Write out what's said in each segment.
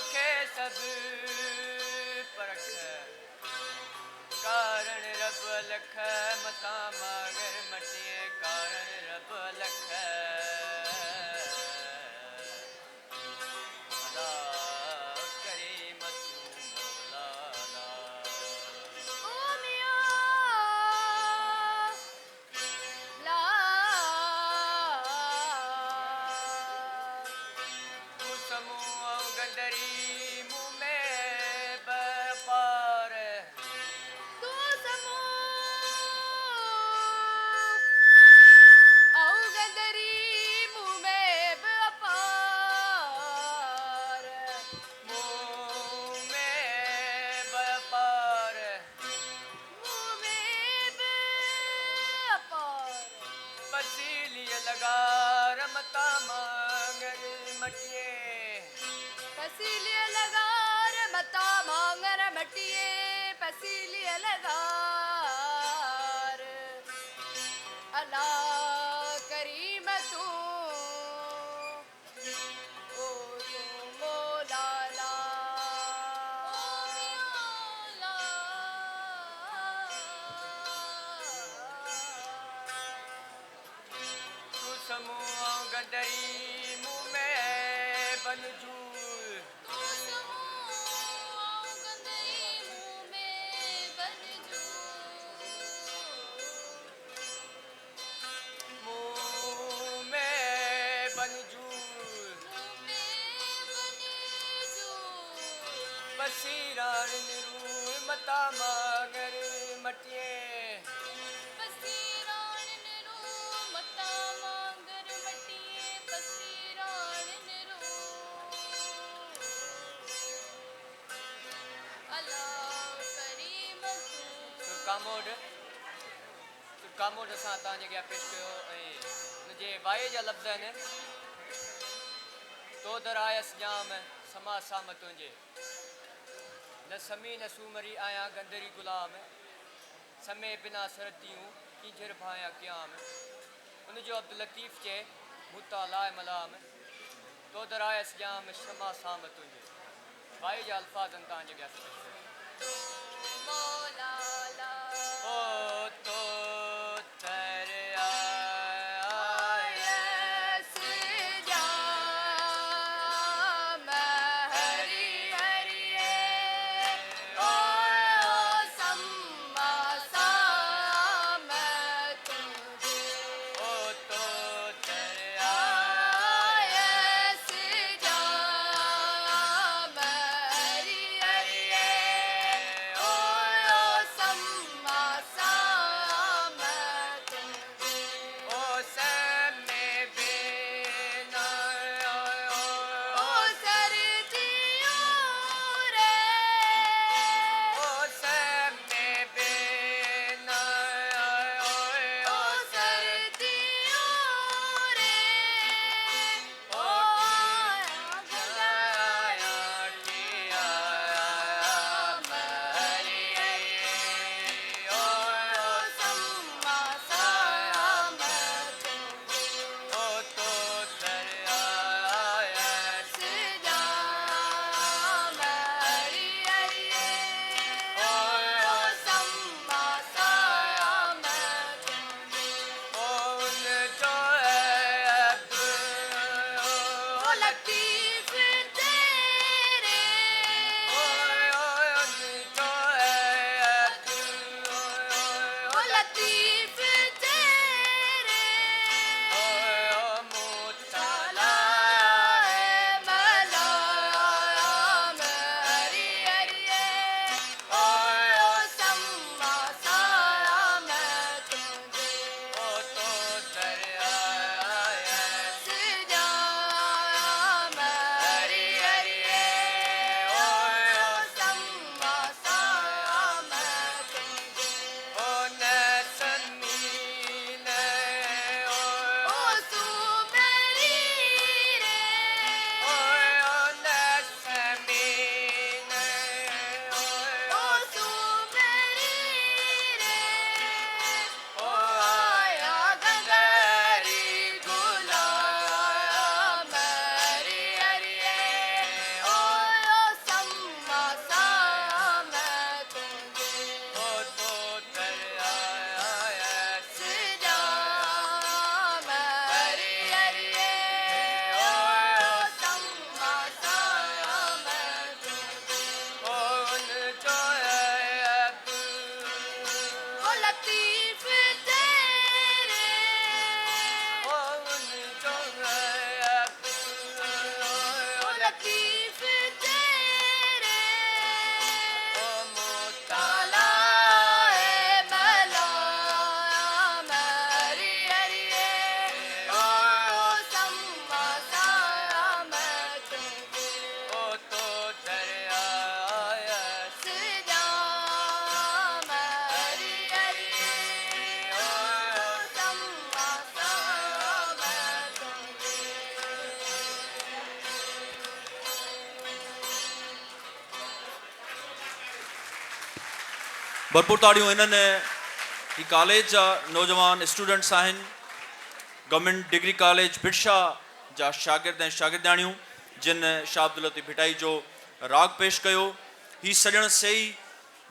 खे सब परख कारण रब लख मता मागर मटिए कारण रब लख अदा करे मतू मौला दा ओ मियां ला तू समूह गंदरी मुँह में बपार तू समूह औ गदरी मुँह में व्यापार मुँह में व्यापार मुँह में व्यापार पसीलिए लगा रमता मांगर मटिए पसीलिए लगार मता मांगर मटिए पसीलिए लगार अल्लाह करीम तू ओ तू मौला ला तू समूह गंदरी मुँह में बनजूर तू समूह गंदरी मुँह में मुँह में बनजूर बसीरान निरूर मता मांगर मटिए कामोड असां तव्हांजे अॻियां पेश कयो ऐं हुनजे वाए जा लफ़्ज़ आहिनि तो दरायस जाम समा साम तुंहिंजे न समी न सूमरी आया गंदरी गुलाम समय बिना सरदियूं कींजर भाया क़याम उनजो अब्दुल लतीफ़ चए मुता लाए मलाम तो दरायस जाम समा साम तुंहिंजे वाए जा अल्फाज़ तव्हांजे अॻियां पेश कयो ओ तो भरपूर ताड़ियूं इन्हनि ही कॉलेज जा नौजवान स्टूडेंट्स आहिनि गवर्नमेंट डिग्री कॉलेज भिट शाह जा शागिर्द ऐं शागिर्दाणियूं जिन शाह अब्दुल लतीफ़ भिटाई जो राग पेश कयो ही सॼण सेई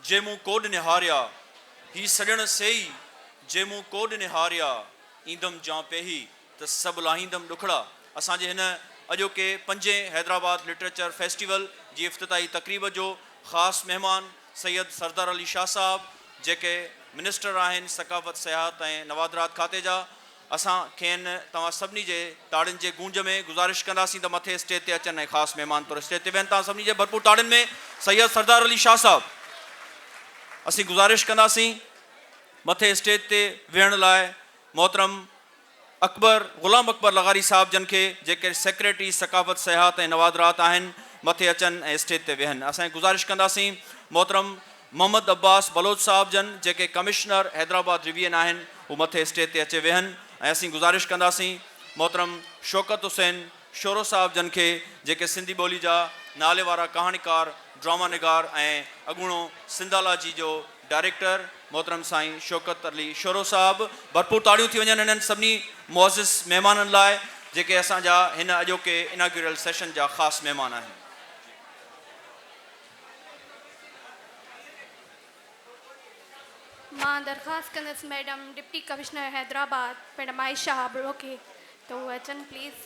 जे मूं कोड निहारिया ही सॼण सेई जे मूं कोड निहारिया ईंदमि जां पेही त सभु लाहींदमि ॾुखड़ा असांजे हिन अॼोके 5 हैदराबाद लिटरेचर फेस्टिवल जी इफ़्तिताही तक़रीब जो ख़ासि महिमान सैयद सरदार अली शाह साहब जेके मिनिस्टर आहिनि सकाफ़त सियाहत ऐं नवादरात खाते जा असां खेनि तव्हां सभिनी जे ताड़ियुनि जे गूंज में गुज़ारिश कंदासीं त मथे स्टेज ते अचनि ऐं ख़ासि महिमान तौरु स्टेज ते वेहनि तव्हां सभिनी जे भरपूर ताड़ियुनि में सैयद सरदार अली शाह साहब असीं गुज़ारिश कंदासीं मथे स्टेज ते वेहण लाइ मोहतरम ग़ुलाम अकबर लगारी साहब जन खे जेके सेक्रेटरी सकाफ़त सियाहत ऐं नवादरात आहिनि मथे अचनि ऐं स्टेज ते वेहनि असां गुज़ारिश कंदासीं मोहतरम मोहम्मद अब्बास बलोच साहब जन जेके कमिश्नर हैदराबाद रिवियन आहिनि हू मथे स्टेज ते अचे वेहनि ऐं असीं गुज़ारिश कंदासीं मोहतरम शौकत हुसैन शोरो साहब जन खे जेके सिंधी ॿोली जा नाले वारा कहाणीकार ड्रामा निगार ऐं अॻूणो सिंधाला जी जो डायरेक्टर मोहतरम साईं शौकत अली शोरो साहब भरपूर ताड़ियूं थी वञनि इन्हनि सभिनी मुअज़्ज़िज़ महिमाननि लाइ जेके असांजा हिन अॼोके इनाग्यूरल सेशन जा ख़ासि महिमान आहिनि मां दरख़्वास्त कंदसि madam deputy commissioner Hyderabad madam Ayesha Abro खे त उहे अचनि प्लीज़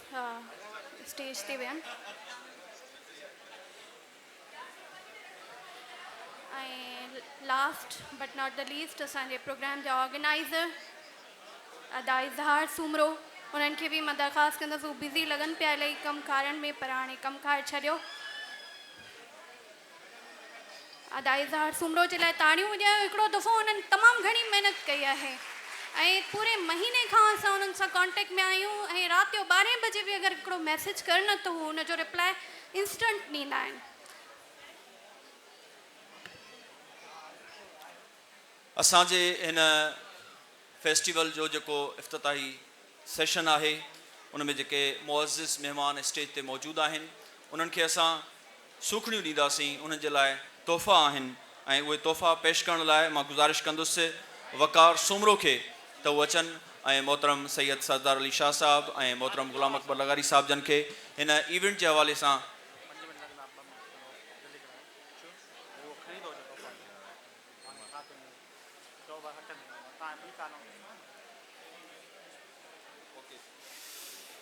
स्टेज ते वेहनि ऐं last but not the least असांजे प्रोग्राम जा ऑर्गेनाइज़र अदा इज़हार सूमरो उन्हनि खे बि मां दरख़्वास्त कंदसि हू बिज़ी लॻनि पिया इलाही कमकारनि में पर हाणे कमकार छॾियो अदा इज़हार सूमरो जे लाइ ताड़ियूं ॾियो हिकिड़ो दफ़ो उन्हनि तमामु घणी महिनत कई आहे ऐं पूरे महीने खां असां उन्हनि सां कॉन्टेक्ट में आहियूं ऐं राति जो 12 बजे बि अगरि हिकिड़ो मैसेज कर न त हू हुनजो रिप्लाए इंस्टेंट ॾींदा आहिनि असांजे हिन फेस्टिवल जो जेको इफ़्तिताही सेशन आहे उन में जेके मुअज़्ज़िज़ महिमान स्टेज ते मौजूदु आहिनि उन्हनि खे असां सूखड़ियूं ॾींदासीं उन्हनि जे लाइ तोहफ़ा आहिनि ऐं उहे तोहफ़ा पेश करण लाइ मां गुज़ारिश कंदुसि वकार सूमरो खे त उहे अचनि ऐं मोहतरम सैयद सरदार अली शाह साहब ऐं मोहतरम ग़ुलाम अकबर लगारी साहब जन खे हिन इवेंट जे हवाले सां